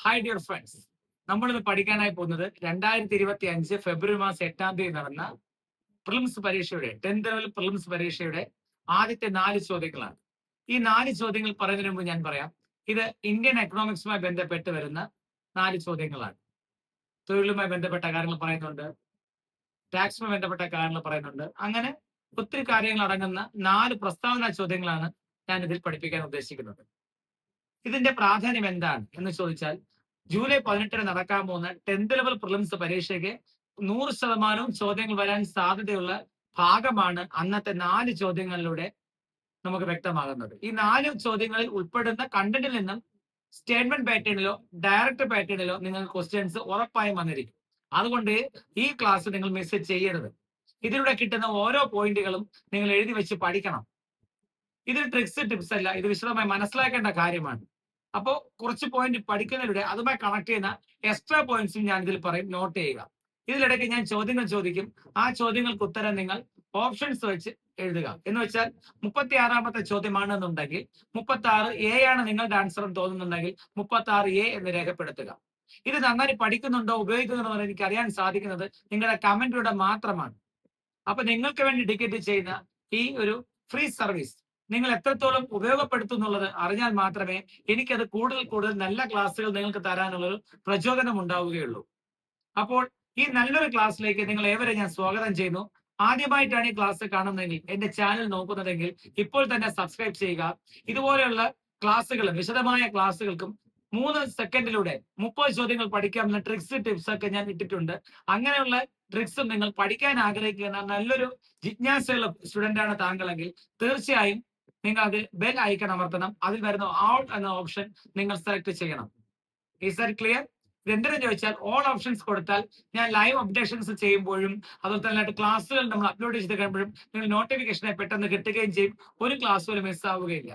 Hi dear friends, നമ്മളിത് പഠിക്കാനായി പോകുന്നത് 2025 ഫെബ്രുവരി മാസം 8-ാം തീയതി നടന്ന പ്രിലിംസ് പരീക്ഷയുടെ 10th ലെവൽ പ്രിലിംസ് പരീക്ഷയുടെ ആദ്യത്തെ 4 ചോദ്യങ്ങളാണ്. ഈ 4 ചോദ്യങ്ങൾ പറയുന്നതിന് മുമ്പ് ഞാൻ പറയാം, ഇത് ഇന്ത്യൻ എക്കണോമിക്സുമായി ബന്ധപ്പെട്ട് വരുന്ന 4 ചോദ്യങ്ങളാണ്. തൊഴിലുമായി ബന്ധപ്പെട്ട കാര്യങ്ങൾ പറയുന്നുണ്ട്, ടാക്സുമായി ബന്ധപ്പെട്ട കാര്യങ്ങൾ പറയുന്നുണ്ട്. അങ്ങനെ ഒത്തിരി കാര്യങ്ങൾ അടങ്ങുന്ന 4 പ്രസ്താവന ചോദ്യങ്ങളാണ് ഞാൻ ഇതിൽ പഠിപ്പിക്കാൻ ഉദ്ദേശിക്കുന്നത്. ഇതിന്റെ പ്രാധാന്യം എന്താണ് എന്ന് ചോദിച്ചാൽ, ജൂലൈ 18-ന് നടക്കാൻ പോകുന്ന 10th ലെവൽ പ്രിലിംസ് പരീക്ഷയ്ക്ക് 100% ചോദ്യങ്ങൾ വരാൻ സാധ്യതയുള്ള ഭാഗമാണ് അന്നത്തെ 4 ചോദ്യങ്ങളിലൂടെ നമുക്ക് വ്യക്തമാകുന്നത്. ഈ 4 ചോദ്യങ്ങളിൽ ഉൾപ്പെടുന്ന കണ്ടന്റിൽ നിന്നും സ്റ്റേറ്റ്മെന്റ് പാറ്റേണിലോ ഡയറക്റ്റ് പാറ്റേണിലോ നിങ്ങൾക്ക് ക്വസ്റ്റ്യൻസ് ഉറപ്പായും വന്നിരിക്കും. അതുകൊണ്ട് ഈ ക്ലാസ് നിങ്ങൾ മിസ് ചെയ്യരുത്. ഇതിലൂടെ കിട്ടുന്ന ഓരോ പോയിന്റുകളും നിങ്ങൾ എഴുതി വെച്ച് പഠിക്കണം. ഇത് ട്രിക്സ് ടിപ്സ് അല്ല, ഇത് വിശദമായി മനസ്സിലാക്കേണ്ട കാര്യമാണ്. അപ്പോൾ കുറച്ച് പോയിന്റ് പഠിക്കുന്നതിലൂടെ അതുമായി കണക്ട് ചെയ്യുന്ന എക്സ്ട്രാ പോയിന്റ്സും ഞാൻ ഇതിൽ പറയും, നോട്ട് ചെയ്യുക. ഇതിലിടയ്ക്ക് ഞാൻ ചോദ്യങ്ങൾ ചോദിക്കും. ആ ചോദ്യങ്ങൾക്ക് ഉത്തരം നിങ്ങൾ ഓപ്ഷൻസ് വെച്ച് എഴുതുക. എന്ന് വെച്ചാൽ 36-ാമത്തെ ചോദ്യമാണെന്നുണ്ടെങ്കിൽ 36A ആണ് നിങ്ങളുടെ ആൻസർ എന്ന് തോന്നുന്നുണ്ടെങ്കിൽ 36A എന്ന് രേഖപ്പെടുത്തുക. ഇത് നന്നായി പഠിക്കുന്നുണ്ടോ ഉപയോഗിക്കുന്നുണ്ടോ എന്ന് എനിക്ക് അറിയാൻ സാധിക്കുന്നത് നിങ്ങളുടെ കമന്റിലൂടെ മാത്രമാണ്. അപ്പൊ നിങ്ങൾക്ക് വേണ്ടി ഡിക്കറ്റ് ചെയ്യുന്ന ഈ ഒരു ഫ്രീ സർവീസ് നിങ്ങൾ എത്രത്തോളം ഉപയോഗപ്പെടുത്തുന്നുള്ളത് അറിഞ്ഞാൽ മാത്രമേ എനിക്കത് കൂടുതൽ നല്ല ക്ലാസ്സുകൾ നിങ്ങൾക്ക് തരാനുള്ള ഒരു പ്രചോദനം ഉണ്ടാവുകയുള്ളൂ. അപ്പോൾ ഈ നല്ലൊരു ക്ലാസ്സിലേക്ക് നിങ്ങൾ ഏവരെ ഞാൻ സ്വാഗതം ചെയ്യുന്നു. ആദ്യമായിട്ടാണ് ഈ ക്ലാസ് കാണുന്നതെങ്കിൽ, എന്റെ ചാനൽ നോക്കുന്നതെങ്കിൽ ഇപ്പോൾ തന്നെ സബ്സ്ക്രൈബ് ചെയ്യുക. ഇതുപോലെയുള്ള ക്ലാസ്സുകളും വിശദമായ ക്ലാസ്സുകൾക്കും 3 സെക്കൻഡിലൂടെ 30 ചോദ്യങ്ങൾ പഠിക്കാമെന്ന ട്രിക്സ് ടിപ്സ് ഒക്കെ ഞാൻ ഇട്ടിട്ടുണ്ട്. അങ്ങനെയുള്ള ട്രിക്സും നിങ്ങൾ പഠിക്കാൻ ആഗ്രഹിക്കുന്ന നല്ലൊരു ജിജ്ഞാസയുള്ള സ്റ്റുഡന്റ് ആണ് താങ്കളെങ്കിൽ തീർച്ചയായും നിങ്ങൾ അത് ബെൽ ഐക്കൺ അമർത്തണം. അതിൽ വരുന്ന ഓൾ എന്ന ഓപ്ഷൻ നിങ്ങൾ സെലക്ട് ചെയ്യണം. Is that clear? ഇതെന്തിനു ചോദിച്ചാൽ, ഓൾ ഓപ്ഷൻസ് കൊടുത്താൽ ഞാൻ ലൈവ് അപ്ഡേഷൻസ് ചെയ്യുമ്പോഴും അതുപോലെ തന്നെ ക്ലാസ്സുകൾ നമ്മൾ അപ്ലോഡ് ചെയ്ത് കഴിയുമ്പോഴും നിങ്ങൾ നോട്ടിഫിക്കേഷനെ പെട്ടെന്ന് കിട്ടുകയും ചെയ്യും. ഒരു ക്ലാസ് പോലും മിസ് ആവുകയില്ല.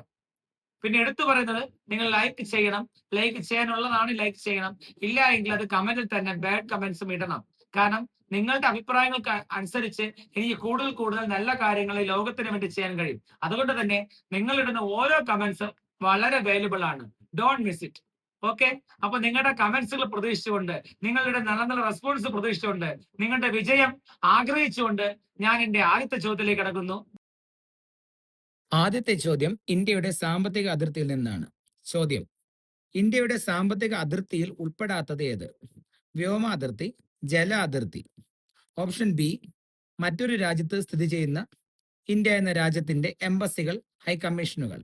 പിന്നെ എടുത്തു പറയുന്നത്, നിങ്ങൾ ലൈക്ക് ചെയ്യണം. ലൈക്ക് ചെയ്യാനുള്ളതാണ് ലൈക്ക് ചെയ്യണം. ഇല്ല എങ്കിൽ അത് കമന്റിൽ തന്നെ ബാഡ് കമന്റ്സും ഇടണം. കാരണം നിങ്ങളുടെ അഭിപ്രായങ്ങൾക്ക് അനുസരിച്ച് എനിക്ക് കൂടുതൽ നല്ല കാര്യങ്ങൾ ഈ ലോകത്തിന് വേണ്ടി ചെയ്യാൻ കഴിയും. അതുകൊണ്ട് തന്നെ നിങ്ങൾ ഇടുന്ന ഓരോ കമന്റ്സ് വളരെ വാല്യുബിൾ ആണ്. Don't miss it. ഓക്കെ, അപ്പൊ നിങ്ങളുടെ കമന്റ്സുകൾ പ്രതീക്ഷിച്ചുകൊണ്ട്, നിങ്ങളുടെ നല്ല റെസ്പോൺസ് പ്രതീക്ഷിച്ചുകൊണ്ട്, നിങ്ങളുടെ വിജയം ആഗ്രഹിച്ചുകൊണ്ട് ഞാൻ എന്റെ ആദ്യത്തെ ചോദ്യത്തിലേക്ക് കടക്കുന്നു. ആദ്യത്തെ ചോദ്യം ഇന്ത്യയുടെ സാമ്പത്തിക അതിർത്തിയിൽ നിന്നാണ്. ചോദ്യം: ഇന്ത്യയുടെ സാമ്പത്തിക അതിർത്തിയിൽ ഉൾപ്പെടാത്തത് ഏത്? വ്യോമ അതിർത്തി, ജല അതിർത്തി. ഓപ്ഷൻ ബി, മറ്റൊരു രാജ്യത്ത് സ്ഥിതി ചെയ്യുന്ന ഇന്ത്യ എന്ന രാജ്യത്തിന്റെ എംബസികൾ, ഹൈക്കമ്മീഷനുകൾ.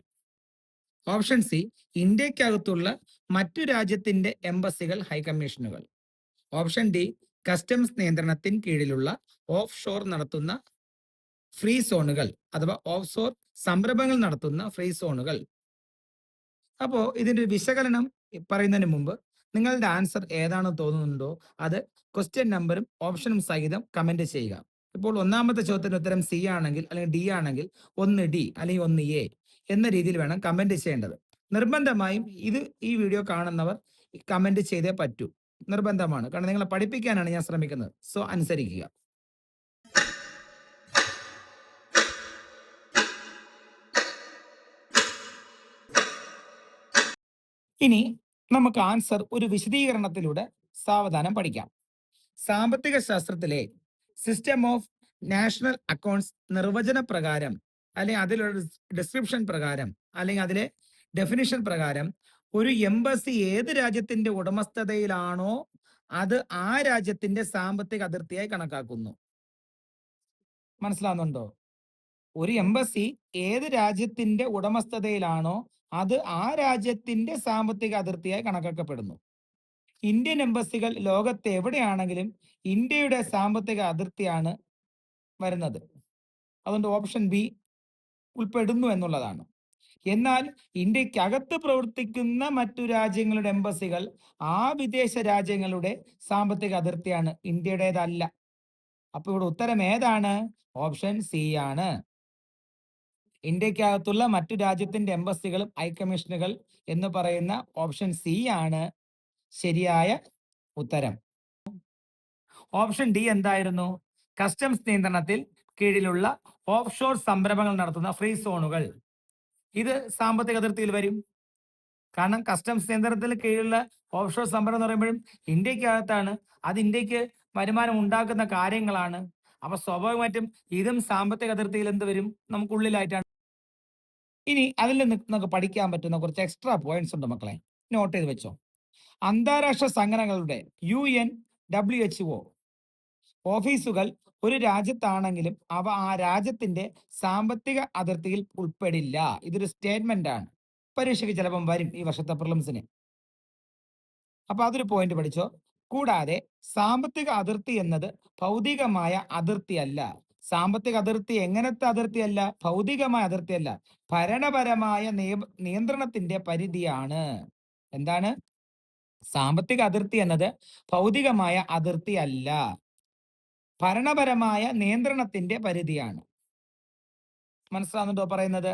ഓപ്ഷൻ സി, ഇന്ത്യക്കകത്തുള്ള മറ്റു രാജ്യത്തിന്റെ എംബസികൾ, ഹൈക്കമ്മീഷനുകൾ. ഓപ്ഷൻ ഡി, കസ്റ്റംസ് നിയന്ത്രണത്തിന് കീഴിലുള്ള ഓഫ് ഷോർ നടത്തുന്ന ഫ്രീ സോണുകൾ അഥവാ ഓഫ് ഷോർ സംരംഭങ്ങൾ നടത്തുന്ന ഫ്രീ സോണുകൾ. അപ്പോൾ ഇതിന്റെ വിശകലനം പറയുന്നതിന് മുമ്പ് നിങ്ങളുടെ ആൻസർ ഏതാണെന്ന് തോന്നുന്നുണ്ടോ അത് ക്വസ്റ്റ്യൻ നമ്പറും ഓപ്ഷനും സഹിതം കമന്റ് ചെയ്യുക. ഇപ്പോൾ ഒന്നാമത്തെ ചോദ്യത്തിന് ഉത്തരം സി ആണെങ്കിൽ അല്ലെങ്കിൽ ഡി ആണെങ്കിൽ 1D അല്ലെങ്കിൽ 1A എന്ന രീതിയിൽ വേണം കമന്റ് ചെയ്യേണ്ടത്. നിർബന്ധമായും ഈ വീഡിയോ കാണുന്നവർ കമന്റ് ചെയ്തേ പറ്റൂ, നിർബന്ധമാണ്. കാരണം നിങ്ങളെ പഠിപ്പിക്കാനാണ് ഞാൻ ശ്രമിക്കുന്നത്. സോ അനുസരിക്കുക. ഇനി നമുക്ക് ആൻസർ ഒരു വിശദീകരണത്തിലൂടെ സാവധാനം പഠിക്കാം. സാമ്പത്തിക ശാസ്ത്രത്തിലെ സിസ്റ്റം ഓഫ് നാഷണൽ അക്കൗണ്ട്സ് നിർവചന പ്രകാരം, അല്ലെങ്കിൽ അതിലുള്ള ഡിസ്ക്രിപ്ഷൻ പ്രകാരം, അല്ലെങ്കിൽ അതിലെ ഡെഫിനിഷൻ പ്രകാരം ഒരു എംബസി ഏത് രാജ്യത്തിന്റെ ഉടമസ്ഥതയിലാണോ അത് ആ രാജ്യത്തിന്റെ സാമ്പത്തിക അതിർത്തിയായി കണക്കാക്കുന്നു. മനസ്സിലാവുന്നുണ്ടോ? ഒരു എംബസി ഏത് രാജ്യത്തിന്റെ ഉടമസ്ഥതയിലാണോ അത് ആ രാജ്യത്തിന്റെ സാമ്പത്തിക അതിർത്തിയായി കണക്കാക്കപ്പെടുന്നു. ഇന്ത്യൻ എംബസികൾ ലോകത്ത് എവിടെയാണെങ്കിലും ഇന്ത്യയുടെ സാമ്പത്തിക അതിർത്തിയാണ് വരുന്നത്. അതുകൊണ്ട് ഓപ്ഷൻ ബി ഉൾപ്പെടുന്നു എന്നുള്ളതാണ്. എന്നാൽ ഇന്ത്യക്കകത്ത് പ്രവർത്തിക്കുന്ന മറ്റു രാജ്യങ്ങളുടെ എംബസികൾ ആ വിദേശ രാജ്യങ്ങളുടെ സാമ്പത്തിക അതിർത്തിയാണ്, ഇന്ത്യയുടേതല്ല. അപ്പൊ ഇവിടെ ഉത്തരം ഏതാണ്? ഓപ്ഷൻ സി ആണ്. ഇന്ത്യക്കകത്തുള്ള മറ്റു രാജ്യത്തിന്റെ എംബസികളും ഹൈക്കമ്മീഷനുകൾ എന്ന് പറയുന്ന ഓപ്ഷൻ സി ആണ് ശരിയായ ഉത്തരം. ഓപ്ഷൻ ഡി എന്തായിരുന്നു? കസ്റ്റംസ് നിയന്ത്രണത്തിൽ കീഴിലുള്ള ഓഫ് ഷോർ സംരംഭങ്ങൾ നടത്തുന്ന ഫ്രീ സോണുകൾ. ഇത് സാമ്പത്തിക അതിർത്തിയിൽ വരും. കാരണം കസ്റ്റംസ് നിയന്ത്രണത്തിന് കീഴിലുള്ള ഓഫ്ഷോർ സംഭരണം എന്ന് പറയുമ്പോഴും ഇന്ത്യക്കകത്താണ്. അത് ഇന്ത്യക്ക് വരുമാനം ഉണ്ടാക്കുന്ന കാര്യങ്ങളാണ്. അപ്പൊ സ്വാഭാവികമായിട്ടും ഇതും സാമ്പത്തിക അതിർത്തിയിൽ എന്ത് വരും, നമുക്കുള്ളിലായിട്ടാണ്. ഇനി അതിൽ നിന്ന് നമുക്ക് പഠിക്കാൻ പറ്റുന്ന കുറച്ച് എക്സ്ട്രാ പോയിന്റ്സ് ഉണ്ട് മക്കളെ, നോട്ട് ചെയ്ത് വെച്ചോ. അന്താരാഷ്ട്ര സംഘടനകളുടെ UN, WHO ഓഫീസുകൾ ഒരു രാജ്യത്താണെങ്കിലും അവ ആ രാജ്യത്തിന്റെ സാമ്പത്തിക അതിർത്തിയിൽ ഉൾപ്പെടില്ല. ഇതൊരു സ്റ്റേറ്റ്മെന്റ് ആണ്. പരീക്ഷയ്ക്ക് ചിലപ്പം വരും ഈ വർഷത്തെ പ്രിലിംസിന്. അപ്പൊ അതൊരു പോയിന്റ് പഠിച്ചോ. കൂടാതെ സാമ്പത്തിക അതിർത്തി എന്നത് ഭൗതികമായ അതിർത്തിയല്ല. സാമ്പത്തിക അതിർത്തി എങ്ങനത്തെ അതിർത്തിയല്ല? ഭൗതികമായ അതിർത്തിയല്ല, ഭരണപരമായ നിയന്ത്രണത്തിന്റെ പരിധിയാണ്. എന്താണ്? സാമ്പത്തിക അതിർത്തി എന്നത് ഭൗതികമായ അതിർത്തി അല്ല, ഭരണപരമായ നിയന്ത്രണത്തിന്റെ പരിധിയാണ്. മനസ്സിലാവുന്നുണ്ടോ പറയുന്നത്?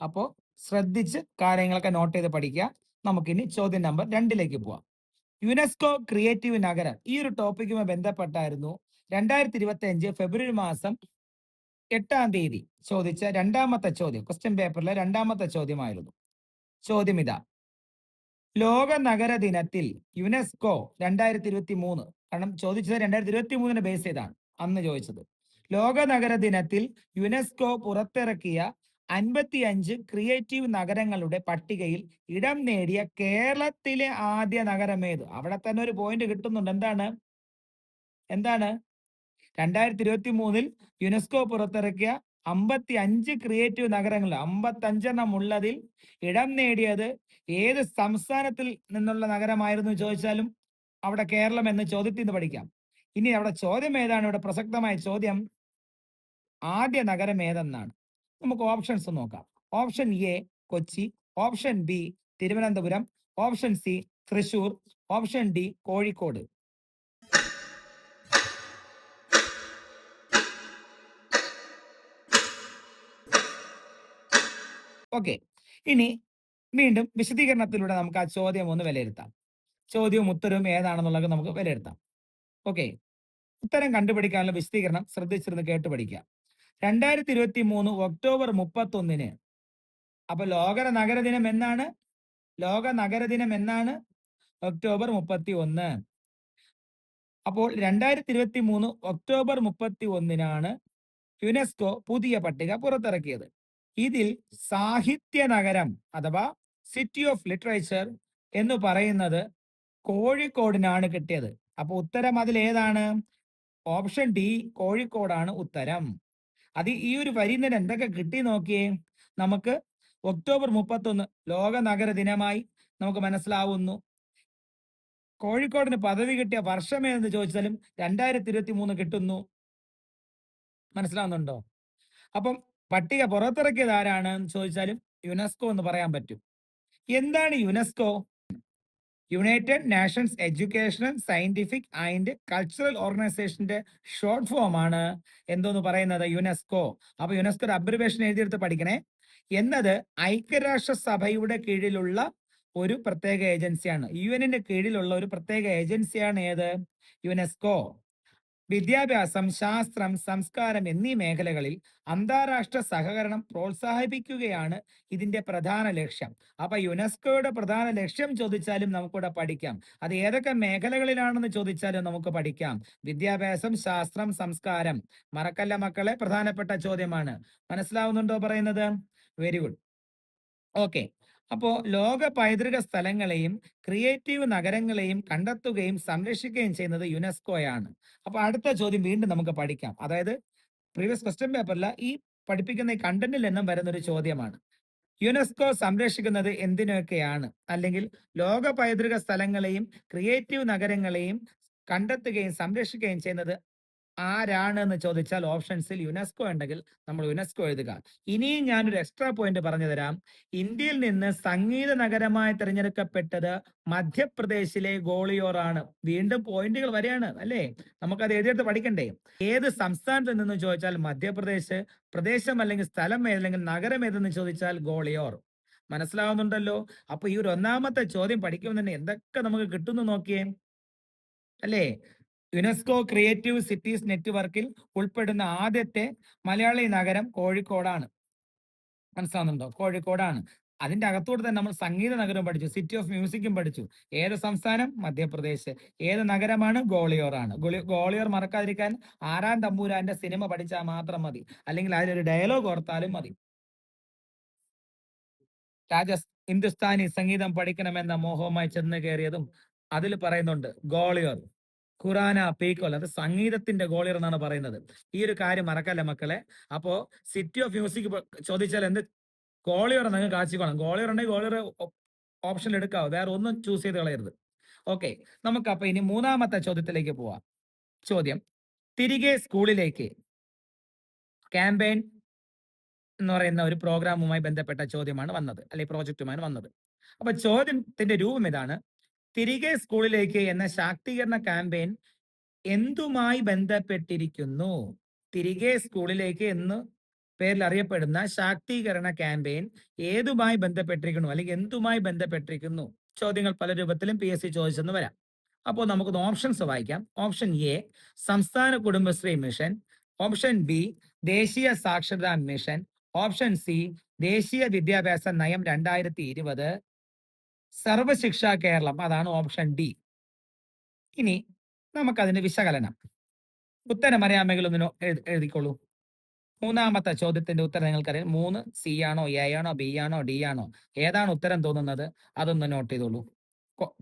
അപ്പോ ശ്രദ്ധിച്ച് കാര്യങ്ങളൊക്കെ നോട്ട് ചെയ്ത് പഠിക്കുക. നമുക്കിനി ചോദ്യം നമ്പർ 2ലേക്ക് പോവാം. യുനെസ്കോ ക്രിയേറ്റീവ് നഗരം ഈ ഒരു ടോപ്പിക്കുമായി ബന്ധപ്പെട്ടായിരുന്നു 2025 ഫെബ്രുവരി മാസം 8-ാം തീയതി ചോദിച്ച രണ്ടാമത്തെ ചോദ്യം, ക്വസ്റ്റ്യൻ പേപ്പറിലെ രണ്ടാമത്തെ ചോദ്യമായിരുന്നു. ചോദ്യം ഇതാ: ലോക നഗര ദിനത്തിൽ യുനെസ്കോ 2023, കാരണം ചോദിച്ചത് 2023 ബേസ് ചെയ്താണ് അന്ന് ചോദിച്ചത്. ലോക നഗര ദിനത്തിൽ യുനെസ്കോ പുറത്തിറക്കിയ 55 ക്രിയേറ്റീവ് നഗരങ്ങളുടെ പട്ടികയിൽ ഇടം നേടിയ കേരളത്തിലെ ആദ്യ നഗരമേത്? അവിടെ തന്നെ ഒരു പോയിന്റ് കിട്ടുന്നുണ്ട്. എന്താണ്? 2023 യുനെസ്കോ പുറത്തിറക്കിയ 55 ക്രിയേറ്റീവ് നഗരങ്ങൾ, 55 ഉള്ളതിൽ ഇടം നേടിയത് ഏത് സംസ്ഥാനത്തിൽ നിന്നുള്ള നഗരമായിരുന്നു ചോദിച്ചാലും അവിടെ കേരളം എന്ന ചോദ്യത്തിൽ നിന്ന് പഠിക്കാം. ഇനി അവിടെ ചോദ്യം ഏതാണ്? ഇവിടെ പ്രസക്തമായ ചോദ്യം ആദ്യ നഗരം ഏതെന്നാണ്. നമുക്ക് ഓപ്ഷൻസ് നോക്കാം. Option A Kochi, option B Thiruvananthapuram, option C Thrissur, option D Kozhikode. Okay, ഇനി വീണ്ടും വിശദീകരണത്തിലൂടെ നമുക്ക് ആ ചോദ്യം ഒന്ന് വിലയിരുത്താം. ചോദ്യവും ഉത്തരവും ഏതാണെന്നുള്ളത് നമുക്ക് വിലയിരുത്താം. ഓക്കെ, ഉത്തരം കണ്ടുപിടിക്കാനുള്ള വിശദീകരണം ശ്രദ്ധിച്ചിരുന്ന് കേട്ട് പഠിക്കുക. 2023 ഒക്ടോബർ 31, അപ്പൊ ലോക നഗരദിനം എന്നാണ്? ലോക നഗരദിനം എന്നാണ്? ഒക്ടോബർ 31. അപ്പോൾ 2023 ഒക്ടോബർ 31 യുനെസ്കോ പുതിയ പട്ടിക പുറത്തിറക്കിയത്. ഇതിൽ സാഹിത്യ നഗരം അഥവാ സിറ്റി ഓഫ് ലിറ്ററേച്ചർ എന്ന് പറയുന്നത് കോഴിക്കോടിനാണ് കിട്ടിയത്. അപ്പൊ ഉത്തരം അതിൽ ഏതാണ്? ഓപ്ഷൻ ഡി കോഴിക്കോടാണ് ഉത്തരം. അത് ഈ ഒരു വരിയിൽ നിന്ന് എന്തൊക്കെ കിട്ടി നോക്കിയേ. നമുക്ക് ഒക്ടോബർ 31 ലോക നഗര ദിനമായി നമുക്ക് മനസ്സിലാവുന്നു. കോഴിക്കോടിന് പദവി കിട്ടിയ വർഷമേതെന്ന് ചോദിച്ചാലും 2023 കിട്ടുന്നു. മനസ്സിലാവുന്നുണ്ടോ? അപ്പം പട്ടിക പുറത്തിറക്കിയത് ആരാണ് എന്ന് ചോദിച്ചാലും യുനെസ്കോ എന്ന് പറയാൻ പറ്റും. എന്താണ് UNESCO? United Nations educational, scientific and cultural ഓർഗനൈസേഷന്റെ ഷോർട്ട് ഫോം ആണ് എന്തോന്ന് പറയുന്നത്? യുനെസ്കോ. അപ്പൊ യുനെസ്കോ അബ്രിവേഷൻ എഴുതിയെടുത്ത് പഠിക്കണേ. എന്നത് ഐക്യരാഷ്ട്രസഭയുടെ കീഴിലുള്ള ഒരു പ്രത്യേക ഏജൻസിയാണ്. UN കീഴിലുള്ള ഒരു പ്രത്യേക ഏജൻസിയാണ് ഏത്? യുനെസ്കോ. വിദ്യാഭ്യാസം, ശാസ്ത്രം, സംസ്കാരം എന്നീ മേഖലകളിൽ അന്താരാഷ്ട്ര സഹകരണം പ്രോത്സാഹിപ്പിക്കുകയാണ് ഇതിന്റെ പ്രധാന ലക്ഷ്യം. അപ്പൊ യുനെസ്കോയുടെ പ്രധാന ലക്ഷ്യം ചോദിച്ചാലും നമുക്കിവിടെ പഠിക്കാം. അത് ഏതൊക്കെ മേഖലകളിലാണെന്ന് ചോദിച്ചാലും നമുക്ക് പഠിക്കാം. വിദ്യാഭ്യാസം, ശാസ്ത്രം, സംസ്കാരം. മറക്കല്ല മക്കളെ, പ്രധാനപ്പെട്ട ചോദ്യമാണ്. മനസ്സിലാവുന്നുണ്ടോ പറയുന്നത്? Very good. ഓക്കെ, അപ്പോ ലോക പൈതൃക സ്ഥലങ്ങളെയും ക്രിയേറ്റീവ് നഗരങ്ങളെയും കണ്ടെത്തുകയും സംരക്ഷിക്കുകയും ചെയ്യുന്നത് യുനെസ്കോയാണ്. അപ്പൊ അടുത്ത ചോദ്യം വീണ്ടും നമുക്ക് പഠിക്കാം. അതായത് പ്രീവിയസ് ക്വസ്റ്റ്യൻ പേപ്പറിൽ ഈ പഠിപ്പിക്കുന്ന ഈ കണ്ടന്റിൽ നിന്നും വരുന്ന ഒരു ചോദ്യമാണ്. യുനെസ്കോ സംരക്ഷിക്കുന്നത് എന്തിനൊക്കെയാണ്? അല്ലെങ്കിൽ ലോക പൈതൃക സ്ഥലങ്ങളെയും ക്രിയേറ്റീവ് നഗരങ്ങളെയും കണ്ടെത്തുകയും സംരക്ഷിക്കുകയും ചെയ്യുന്നത് ആരാണ് എന്ന് ചോദിച്ചാൽ ഓപ്ഷൻസിൽ യുനെസ്കോ ഉണ്ടെങ്കിൽ നമ്മൾ യുനെസ്കോ എഴുതുക. ഇനിയും ഞാനൊരു എക്സ്ട്രാ പോയിന്റ് പറഞ്ഞു തരാം. ഇന്ത്യയിൽ നിന്ന് സംഗീത നഗരമായി തിരഞ്ഞെടുക്കപ്പെട്ടത് മധ്യപ്രദേശിലെ ഗോളിയോർ ആണ്. വീണ്ടും പോയിന്റുകൾ വരെയാണ് അല്ലേ? നമുക്കത് എഴുതിയെടുത്ത് പഠിക്കണ്ടേ? ഏത് സംസ്ഥാനത്ത് നിന്ന് ചോദിച്ചാൽ മധ്യപ്രദേശ്, പ്രദേശം അല്ലെങ്കിൽ സ്ഥലം ഏതല്ലെങ്കിൽ നഗരം ഏതെന്ന് ചോദിച്ചാൽ ഗോളിയോർ. മനസ്സിലാവുന്നുണ്ടല്ലോ? അപ്പൊ ഈ ഒരു ഒന്നാമത്തെ ചോദ്യം പഠിക്കുമ്പോൾ തന്നെ എന്തൊക്കെ നമുക്ക് കിട്ടുന്നു നോക്കിയേ അല്ലേ? യുനെസ്കോ ക്രിയേറ്റീവ് സിറ്റീസ് നെറ്റ്വർക്കിൽ ഉൾപ്പെടുന്ന ആദ്യത്തെ മലയാളി നഗരം കോഴിക്കോടാണ്. മനസ്സിലാവുന്നുണ്ടോ? കോഴിക്കോടാണ്. അതിന്റെ അകത്തോട്ട് തന്നെ നമ്മൾ സംഗീത നഗരം പഠിച്ചു, സിറ്റി ഓഫ് മ്യൂസിക്കും പഠിച്ചു. ഏത് സംസ്ഥാനം? മധ്യപ്രദേശ്. ഏത് നഗരമാണ്? ഗ്വാളിയോർ ആണ്. ഗ്വാളിയോർ മറക്കാതിരിക്കാൻ ആറാം തമ്പുരാന്റെ സിനിമ പഠിച്ചാൽ മാത്രം മതി, അല്ലെങ്കിൽ അതിലൊരു ഡയലോഗ് ഓർത്താലും മതി. ഹിന്ദുസ്ഥാനി സംഗീതം പഠിക്കണമെന്ന മോഹവുമായി ചെന്ന് കയറിയതും അതിൽ പറയുന്നുണ്ട് ഗോളിയർ, ഖുറാന പീക്കോൽ, അത് സംഗീതത്തിന്റെ ഗോളിയർ എന്നാണ് പറയുന്നത്. ഈ ഒരു കാര്യം മറക്കല്ല മക്കളെ. അപ്പോ സിറ്റി ഓഫ് മ്യൂസിക് ചോദിച്ചാൽ എന്ത് ഗോളിയർ നിങ്ങൾ കാച്ചിക്കോണം. ഗോളിയർ ഉണ്ടെങ്കിൽ ഗോളിയർ ഓപ്ഷൻ എടുക്കാവോ, വേറെ ഒന്നും ചൂസ് ചെയ്ത് കളയരുത്. ഓക്കെ, നമുക്ക് അപ്പൊ ഇനി മൂന്നാമത്തെ ചോദ്യത്തിലേക്ക് പോവാം. ചോദ്യം: തിരികെ സ്കൂളിലേക്ക് ക്യാമ്പയിൻ എന്ന് പറയുന്ന ഒരു പ്രോഗ്രാമുമായി ബന്ധപ്പെട്ട ചോദ്യമാണ് വന്നത്, അല്ലെങ്കിൽ പ്രോജക്റ്റുമാണ് വന്നത്. അപ്പൊ ചോദ്യത്തിന്റെ രൂപം ഇതാണ്: തിരികെ സ്കൂളിലേക്ക് എന്ന ശാക്തീകരണ ക്യാമ്പയിൻ എന്തുമായി ബന്ധപ്പെട്ടിരിക്കുന്നു? തിരികെ സ്കൂളിലേക്ക് എന്ന് പേരിൽ അറിയപ്പെടുന്ന ശാക്തീകരണ ക്യാമ്പയിൻ ഏതുമായി ബന്ധപ്പെട്ടിരിക്കുന്നു, അല്ലെങ്കിൽ എന്തുമായി ബന്ധപ്പെട്ടിരിക്കുന്നു? ചോദ്യങ്ങൾ പല രൂപത്തിലും PSC ചോദിച്ചെന്ന് വരാം. അപ്പോൾ നമുക്ക് ഓപ്ഷൻസ് വായിക്കാം. ഓപ്ഷൻ എ സംസ്ഥാന കുടുംബശ്രീ മിഷൻ, ഓപ്ഷൻ ബി ദേശീയ സാക്ഷരതാ മിഷൻ, ഓപ്ഷൻ സി ദേശീയ വിദ്യാഭ്യാസ നയം 2020, സർവശിക്ഷ കേരളം, അതാണ് ഓപ്ഷൻ ഡി. ഇനി നമുക്കതിന്റെ വിശകലനം. ഉത്തരം അറിയാമെങ്കിൽ ഒന്ന് എഴുതിക്കോളൂ. മൂന്നാമത്തെ ചോദ്യത്തിന്റെ ഉത്തരം നിങ്ങൾക്കറിയാം. 3 സി ആണോ, എ ആണോ, ബി ആണോ, ഡി ആണോ? ഏതാണ് ഉത്തരം തോന്നുന്നത്? അതൊന്ന് നോട്ട് ചെയ്തോളൂ.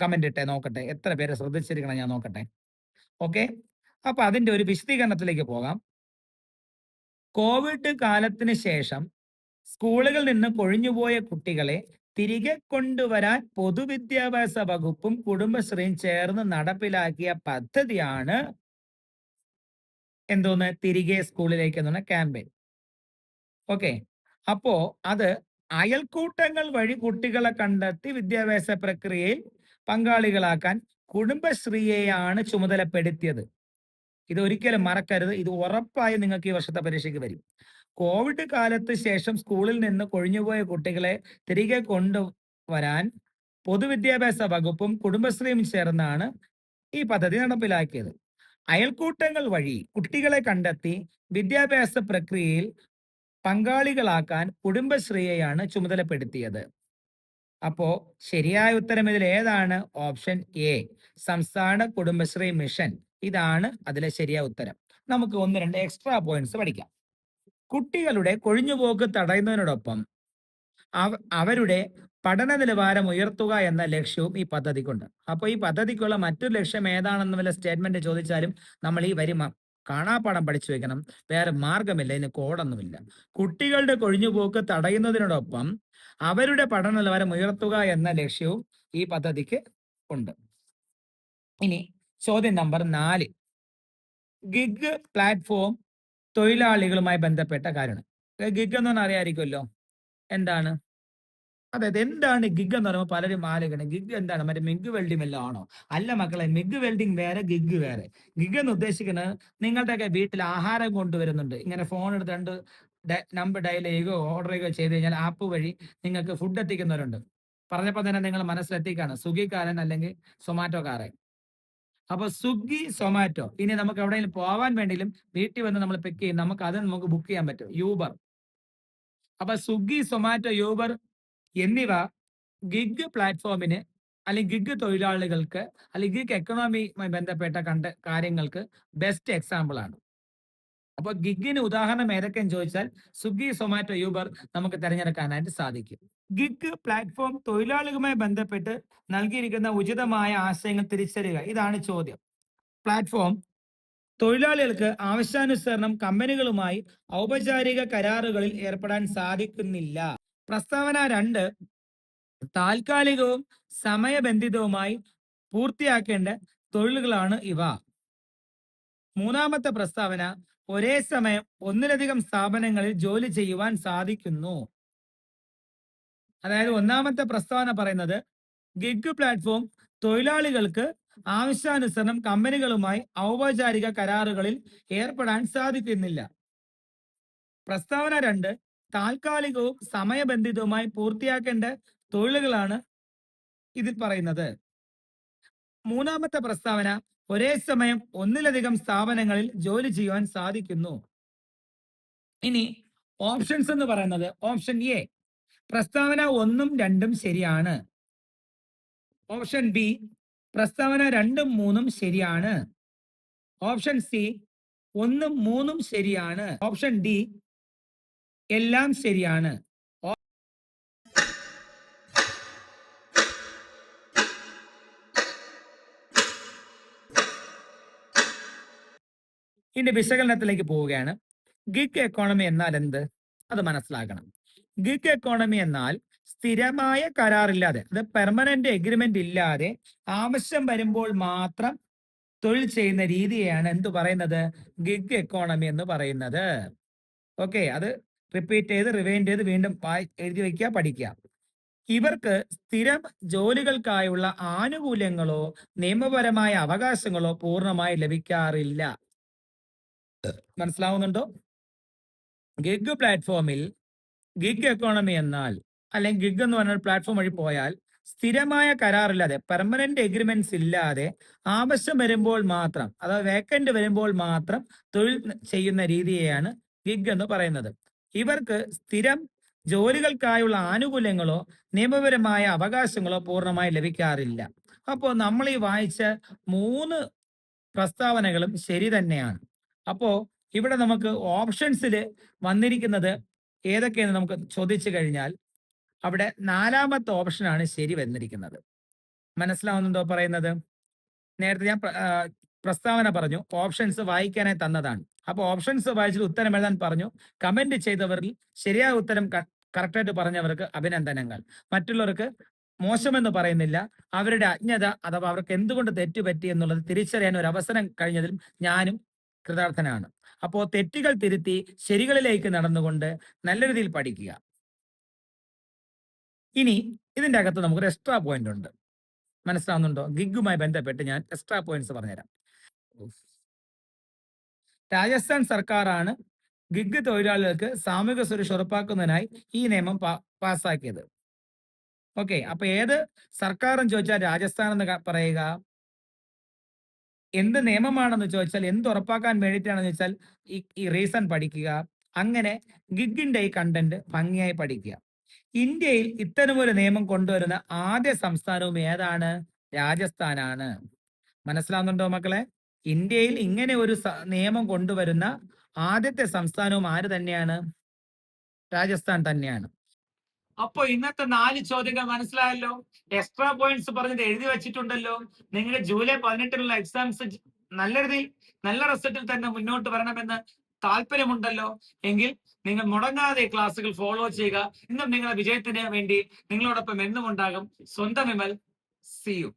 കമന്റ് ഇട്ടേ, നോക്കട്ടെ എത്ര പേര് ശ്രദ്ധിച്ചിരിക്കണം, ഞാൻ നോക്കട്ടെ. ഓക്കെ, അപ്പൊ അതിന്റെ ഒരു വിശദീകരണത്തിലേക്ക് പോകാം. കോവിഡ് കാലത്തിന് ശേഷം സ്കൂളുകളിൽ നിന്ന് കൊഴിഞ്ഞുപോയ കുട്ടികളെ തിരികെ കൊണ്ടുവരാൻ പൊതുവിദ്യാഭ്യാസ വകുപ്പും കുടുംബശ്രീയും ചേർന്ന് നടപ്പിലാക്കിയ പദ്ധതിയാണ് എന്തോന്ന്? തിരികെ സ്കൂളിലേക്ക് എന്നുള്ള ക്യാമ്പയിൻ. ഓക്കെ, അപ്പോ അത് അയൽക്കൂട്ടങ്ങൾ വഴി കുട്ടികളെ കണ്ടെത്തി വിദ്യാഭ്യാസ പ്രക്രിയയിൽ പങ്കാളികളാക്കാൻ കുടുംബശ്രീയെയാണ് ചുമതലപ്പെടുത്തിയത്. ഇത് ഒരിക്കലും മറക്കരുത്. ഇത് ഉറപ്പായും നിങ്ങൾക്ക് ഈ വർഷത്തെ പരീക്ഷയ്ക്ക് വരും. കോവിഡ് കാലത്ത് ശേഷം സ്കൂളിൽ നിന്ന് കൊഴിഞ്ഞുപോയ കുട്ടികളെ തിരികെ കൊണ്ടുവരാൻ പൊതുവിദ്യാഭ്യാസ വകുപ്പും കുടുംബശ്രീയും ചേർന്നാണ് ഈ പദ്ധതി നടപ്പിലാക്കിയത്. അയൽക്കൂട്ടങ്ങൾ വഴി കുട്ടികളെ കണ്ടെത്തി വിദ്യാഭ്യാസ പ്രക്രിയയിൽ പങ്കാളികളാക്കാൻ കുടുംബശ്രീയെയാണ് ചുമതലപ്പെടുത്തിയത്. അപ്പോ ശരിയായ ഉത്തരം ഇതിൽ ഏതാണ്? ഓപ്ഷൻ എ, സംസ്ഥാന കുടുംബശ്രീ മിഷൻ. ഇതാണ് അതിലെ ശരിയായ ഉത്തരം. നമുക്ക് 1-2 എക്സ്ട്രാ പോയിന്റ്സ് പഠിക്കാം. കുട്ടികളുടെ കൊഴിഞ്ഞുപോക്ക് തടയുന്നതിനോടൊപ്പം അവരുടെ പഠന നിലവാരം ഉയർത്തുക എന്ന ലക്ഷ്യവും ഈ പദ്ധതിക്കുണ്ട്. അപ്പോൾ ഈ പദ്ധതിക്കുള്ള മറ്റൊരു ലക്ഷ്യം ഏതാണെന്ന് വല്ല സ്റ്റേറ്റ്മെന്റ് ചോദിച്ചാലും നമ്മൾ ഈ വരി കാണാപ്പാഠം പഠിച്ചു വെക്കണം. വേറെ മാർഗമില്ല, ഇതിന് കോഡൊന്നുമില്ല. കുട്ടികളുടെ കൊഴിഞ്ഞുപോക്ക് തടയുന്നതിനോടൊപ്പം അവരുടെ പഠന നിലവാരം ഉയർത്തുക എന്ന ലക്ഷ്യവും ഈ പദ്ധതിക്ക് ഉണ്ട്. ഇനി ചോദ്യം നമ്പർ 4, ഗിഗ് പ്ലാറ്റ്ഫോം തൊഴിലാളികളുമായി ബന്ധപ്പെട്ട കാരണം. ഗിഗ് എന്ന് പറഞ്ഞാൽ അറിയാമായിരിക്കുമല്ലോ, എന്താണ്? അതായത് എന്താണ് ഗിഗ് എന്ന് പറയുമ്പോൾ പലരും ആലോചിക്കണം, ഗിഗ് എന്താണ്? മറ്റേ മിഗ് വെൽഡിംഗ് എല്ലാം ആണോ? അല്ല മക്കളെ, മിഗ് വെൽഡിംഗ് വേറെ, ഗിഗ് വേറെ. ഗിഗ് എന്ന് ഉദ്ദേശിക്കുന്നത് നിങ്ങളുടെയൊക്കെ വീട്ടിൽ ആഹാരം കൊണ്ടുവരുന്നുണ്ട്, ഇങ്ങനെ ഫോൺ എടുത്ത് നമ്പർ ഡയൽ ചെയ്യുകയോ ഓർഡർ ചെയ്യുകയോ ചെയ്ത് കഴിഞ്ഞാൽ ആപ്പ് വഴി നിങ്ങൾക്ക് ഫുഡ് എത്തിക്കുന്നവരുണ്ട്. പറഞ്ഞപ്പോൾ തന്നെ നിങ്ങൾ മനസ്സിലെത്തിക്കാണ്, സ്വിഗ്ഗിക്കാരൻ അല്ലെങ്കിൽ സൊമാറ്റോക്കാരൻ. അപ്പൊ സ്വിഗ്ഗി, സൊമാറ്റോ, ഇനി നമുക്ക് എവിടെയെങ്കിലും പോവാൻ വേണ്ടിയും വീട്ടിൽ വന്ന് നമ്മൾ പിക്ക് ചെയ്യും, നമുക്ക് ബുക്ക് ചെയ്യാൻ പറ്റും. യൂബർ. അപ്പൊ സ്വിഗ്ഗി, സൊമാറ്റോ, യൂബർ എന്നിവ ഗിഗ് പ്ലാറ്റ്ഫോമിന് അല്ലെങ്കിൽ ഗിഗ് തൊഴിലാളികൾക്ക് അല്ലെങ്കിൽ ഗിഗ് എക്കണോമിയുമായി ബന്ധപ്പെട്ട കാര്യങ്ങൾക്ക് ബെസ്റ്റ് എക്സാമ്പിൾ ആണ്. അപ്പൊ ഗിഗിന് ഉദാഹരണം ഏതൊക്കെയെന്ന് ചോദിച്ചാൽ സ്വിഗ്ഗി, സൊമാറ്റോ, യൂബർ നമുക്ക് തിരഞ്ഞെടുക്കാനായിട്ട് സാധിക്കും. ഗിഗ് പ്ലാറ്റ്ഫോം തൊഴിലാളികളുമായി ബന്ധപ്പെട്ട് നൽകിയിരിക്കുന്ന ഉചിതമായ ആശയങ്ങൾ തിരിച്ചറിയുക, ഇതാണ് ചോദ്യം. പ്ലാറ്റ്ഫോം തൊഴിലാളികൾക്ക് ആവശ്യാനുസരണം കമ്പനികളുമായി ഔപചാരിക കരാറുകളിൽ ഏർപ്പെടാൻ സാധിക്കുന്നില്ല. പ്രസ്താവന 2, താൽക്കാലികവും സമയബന്ധിതവുമായി പൂർത്തിയാക്കേണ്ട തൊഴിലുകളാണ് ഇവ. മൂന്നാമത്തെ പ്രസ്താവന, ഒരേ സമയം ഒന്നിലധികം സ്ഥാപനങ്ങളിൽ ജോലി ചെയ്യുവാൻ സാധിക്കുന്നു. അതായത് ഒന്നാമത്തെ പ്രസ്താവന പറയുന്നത് ഗിഗ് പ്ലാറ്റ്ഫോം തൊഴിലാളികൾക്ക് ആവശ്യാനുസരണം കമ്പനികളുമായി ഔപചാരിക കരാറുകളിൽ ഏർപ്പെടാൻ സാധിക്കുന്നില്ല. പ്രസ്താവന 2, താൽക്കാലികവും സമയബന്ധിതവുമായി പൂർത്തിയാക്കേണ്ട തൊഴിലുകളാണ് ഇതിൽ പറയുന്നത്. മൂന്നാമത്തെ പ്രസ്താവന, ഒരേ സമയം ഒന്നിലധികം സ്ഥാപനങ്ങളിൽ ജോലി ചെയ്യുവാൻ സാധിക്കുന്നു. ഇനി ഓപ്ഷൻസ് എന്ന് പറയുന്നത്, ഓപ്ഷൻ എ പ്രസ്താവന 1ഉം 2ഉം ശരിയാണ്. ഓപ്ഷൻ ബി പ്രസ്താവന 2ഉം 3ഉം ശരിയാണ്. ഓപ്ഷൻ സി 1ഉം 3ഉം ശരിയാണ്. ഓപ്ഷൻ ഡി എല്ലാം ശരിയാണ്. ഇനി വിശകലനത്തിലേക്ക് പോവുകയാണ്. ഗിഗ് എക്കോണമി എന്നാൽ എന്ത്? അത് മനസ്സിലാക്കണം. ഗിഗ് എക്കോണമി എന്നാൽ സ്ഥിരമായ കരാറില്ലാതെ, അത് പെർമനന്റ് എഗ്രിമെന്റ് ഇല്ലാതെ ആവശ്യം വരുമ്പോൾ മാത്രം തൊഴിൽ ചെയ്യുന്ന രീതിയെയാണ് എന്ത് പറയുന്നത്? ഗിഗ് എക്കോണമി എന്ന് പറയുന്നത്. ഓക്കെ, അത് റിപ്പീറ്റ് ചെയ്ത് റിവൈൻഡ് ചെയ്ത് വീണ്ടും എഴുതി വയ്ക്കുക, പഠിക്കുക. ഇവർക്ക് സ്ഥിരം ജോലികൾക്കായുള്ള ആനുകൂല്യങ്ങളോ നിയമപരമായ അവകാശങ്ങളോ പൂർണ്ണമായി ലഭിക്കാറില്ല. മനസ്സിലാവുന്നുണ്ടോ? ഗിഗ് പ്ലാറ്റ്ഫോമിൽ ഗിഗ് എക്കോണമി എന്നാൽ, അല്ലെങ്കിൽ ഗിഗ് എന്ന് പറഞ്ഞ പ്ലാറ്റ്ഫോം വഴി പോയാൽ സ്ഥിരമായ കരാറില്ലാതെ, പെർമനന്റ് എഗ്രിമെന്റ്സ് ഇല്ലാതെ ആവശ്യം വരുമ്പോൾ മാത്രം, അഥവാ വേക്കന്റ് വരുമ്പോൾ മാത്രം തൊഴിൽ ചെയ്യുന്ന രീതിയെയാണ് ഗിഗ് എന്ന് പറയുന്നത്. ഇവർക്ക് സ്ഥിരം ജോലികൾക്കായുള്ള ആനുകൂല്യങ്ങളോ നിയമപരമായ അവകാശങ്ങളോ പൂർണ്ണമായി ലഭിക്കാറില്ല. അപ്പോൾ നമ്മൾ ഈ വായിച്ച 3 പ്രസ്താവനകളും ശരി തന്നെയാണ്. അപ്പോ ഇവിടെ നമുക്ക് ഓപ്ഷൻസിൽ വന്നിരിക്കുന്നത് ഏതൊക്കെയെന്ന് നമുക്ക് ചോദിച്ചു കഴിഞ്ഞാൽ അവിടെ 4ാമത്തെ ഓപ്ഷനാണ് ശരി വന്നിരിക്കുന്നത്. മനസ്സിലാവുന്നുണ്ടോ പറയുന്നത്? നേരത്തെ ഞാൻ പ്രസ്താവന പറഞ്ഞു, ഓപ്ഷൻസ് വായിക്കാനായി തന്നതാണ്. അപ്പോൾ ഓപ്ഷൻസ് വായിച്ചിട്ട് ഉത്തരം എഴുതാൻ പറഞ്ഞു. കമന്റ് ചെയ്തവരിൽ ശരിയായ ഉത്തരം കറക്റ്റായിട്ട് പറഞ്ഞവർക്ക് അഭിനന്ദനങ്ങൾ. മറ്റുള്ളവർക്ക് മോശമെന്ന് പറയുന്നില്ല, അവരുടെ അജ്ഞത അഥവാ അവർക്ക് എന്തുകൊണ്ട് തെറ്റുപറ്റി എന്നുള്ളത് തിരിച്ചറിയാൻ ഒരു അവസരം കഴിഞ്ഞതിലും ഞാനും കൃതാർത്ഥനാണ്. അപ്പോൾ തെറ്റുകൾ തിരുത്തി ശരികളിലേക്ക് നടന്നുകൊണ്ട് നല്ല രീതിയിൽ പഠിക്കുക. ഇനി ഇതിന്റെ അകത്ത് നമുക്കൊരു എക്സ്ട്രാ പോയിന്റ് ഉണ്ട്. മനസ്സിലാവുന്നുണ്ടോ? ഗിഗുമായി ബന്ധപ്പെട്ട് ഞാൻ എക്സ്ട്രാ പോയിന്റ്സ് പറഞ്ഞുതരാം. രാജസ്ഥാൻ സർക്കാരാണ് ഗിഗ് തൊഴിലാളികൾക്ക് സാമൂഹിക സുരക്ഷ ഉറപ്പാക്കുന്നതിനായി ഈ നിയമം പാസ്സാക്കിയത്. ഓക്കെ, അപ്പൊ ഏത് സർക്കാരെന്ന് ചോദിച്ചാൽ രാജസ്ഥാൻ എന്ന് പറയുക. എന്ത് നിയമമാണെന്ന് ചോദിച്ചാൽ, എന്ത് ഉറപ്പാക്കാൻ വേണ്ടിയിട്ടാണെന്ന് ചോദിച്ചാൽ ഈ റീസൺ പഠിക്കുക. അങ്ങനെ ഗിഗിന്റെ ഈ കണ്ടന്റ് ഭംഗിയായി പഠിക്കുക. ഇന്ത്യയിൽ ഇത്തരമൊരു നിയമം കൊണ്ടുവരുന്ന ആദ്യ സംസ്ഥാനവും ഏതാണ്? രാജസ്ഥാനാണ്. മനസ്സിലാവുന്നുണ്ടോ മക്കളെ? ഇന്ത്യയിൽ ഇങ്ങനെ ഒരു നിയമം കൊണ്ടുവരുന്ന ആദ്യത്തെ സംസ്ഥാനവും ആര് തന്നെയാണ്? രാജസ്ഥാൻ തന്നെയാണ്. അപ്പൊ ഇന്നത്തെ 4 ചോദ്യങ്ങൾ മനസ്സിലായല്ലോ. എക്സ്ട്രാ പോയിന്റ്സ് പറഞ്ഞിട്ട് എഴുതി വെച്ചിട്ടുണ്ടല്ലോ. നിങ്ങളുടെ ജൂലൈ 18-നുള്ള എക്സാംസ് നല്ല രീതിയിൽ നല്ല റിസൾട്ടിൽ തന്നെ മുന്നോട്ട് വരണമെന്ന് താല്പര്യമുണ്ടല്ലോ എങ്കിൽ നിങ്ങൾ മുടങ്ങാതെ ക്ലാസ്സുകൾ ഫോളോ ചെയ്യുക. ഇന്നും നിങ്ങളുടെ വിജയത്തിന് വേണ്ടി നിങ്ങളോടൊപ്പം എന്നും ഉണ്ടാകും സ്വന്തം വിമൽ. See you.